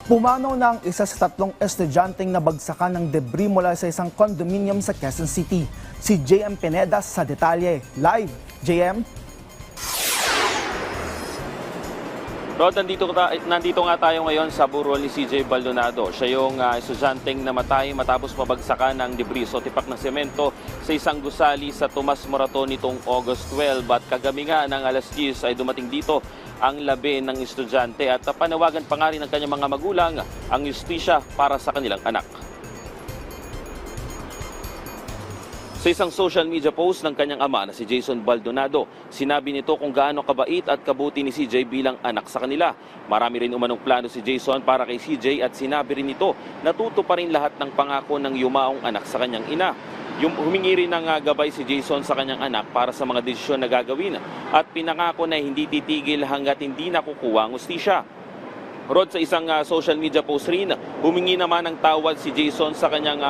Pumanaw na ang isa sa 3 estudyanteng nabagsakan ng debris mula sa isang condominium sa Quezon City. Si JM Pineda sa detalye. Live, JM. Rod, nandito nga tayo ngayon sa burol ni CJ Baldonado. Siya yung estudyanteng namatay matapos mabagsakan ng debris o tipak ng semento sa isang gusali sa Tomas Morato nitong August 12. At kagabi nga ng alas 10 ay dumating dito ang labi ng estudyante at panawagan pa nga rin ng kanyang mga magulang ang justisya para sa kanilang anak. Sa isang social media post ng kanyang ama na si Jason Baldonado, sinabi nito kung gaano kabait at kabuti ni CJ bilang anak sa kanila. Marami rin umanong plano si Jason para kay CJ at sinabi rin nito na pa rin lahat ng pangako ng yumaong anak sa kanyang ina. Humingi rin ng gabay si Jason sa kanyang anak para sa mga desisyon na gagawin at pinangako na hindi titigil hanggat hindi nakukuha ang hustisya. Rod, sa isang social media post rin, humingi naman ng tawad si Jason sa kanyang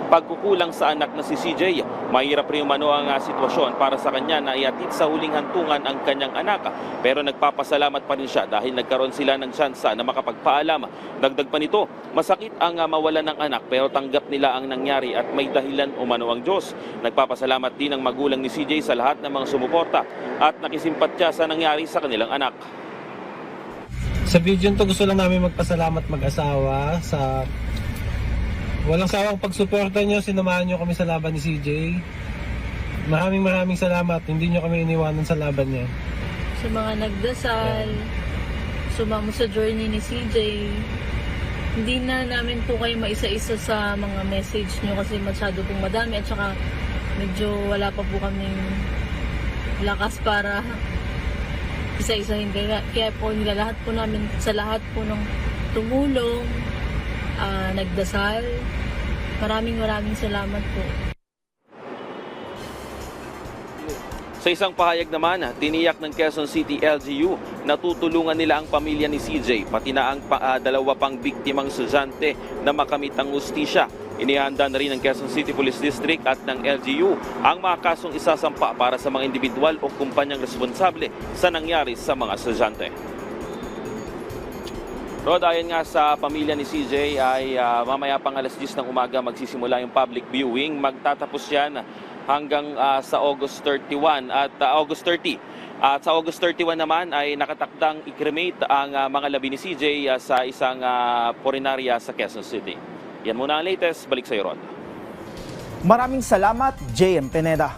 pagkukulang sa anak na si CJ. Mahirap rin umano ang sitwasyon para sa kanya na iatid sa huling hantungan ang kanyang anak. Pero nagpapasalamat pa rin siya dahil nagkaroon sila ng tsansa na makapagpaalam. Dagdag pa nito, masakit ang mawalan ng anak pero tanggap nila ang nangyari at may dahilan umano ang Diyos. Nagpapasalamat din ang magulang ni CJ sa lahat ng mga sumuporta at nakisimpatya sa nangyari sa kanilang anak. Sa video to gusto lang namin magpasalamat mag-asawa sa walang sawang pagsuporta nyo, sinamahan nyo kami sa laban ni CJ. Maraming salamat, hindi nyo kami iniwanan sa laban niya. Sa mga nagdasal, sumamo sa journey ni CJ. Hindi na namin po kayo maisa-isa sa mga message nyo kasi masyado pong madami at saka medyo wala pa po kaming lakas para isa-isahin. Kaya po nila lahat po namin, sa lahat po ng tumulong, nagdasal. Maraming salamat po. Sa isang pahayag naman, tiniyak ng Quezon City LGU na tutulungan nila ang pamilya ni CJ pati na ang dalawa pang biktimang estudyante na makamit ang hustisya. Inihanda na rin ng Quezon City Police District at ng LGU ang mga kasong isasampa para sa mga individual o kumpanyang responsable sa nangyari sa mga estudyante. Rod, ayon nga sa pamilya ni CJ ay mamaya pang alas 10 ng umaga magsisimula yung public viewing. Magtatapos yan hanggang sa August 31 at August 30. At sa August 31 naman ay nakatakdang i-cremate ang mga labi ni CJ sa isang punerarya sa Quezon City. Yan muna ang latest. Balik sa iyo, Rod. Maraming salamat, JM Pineda.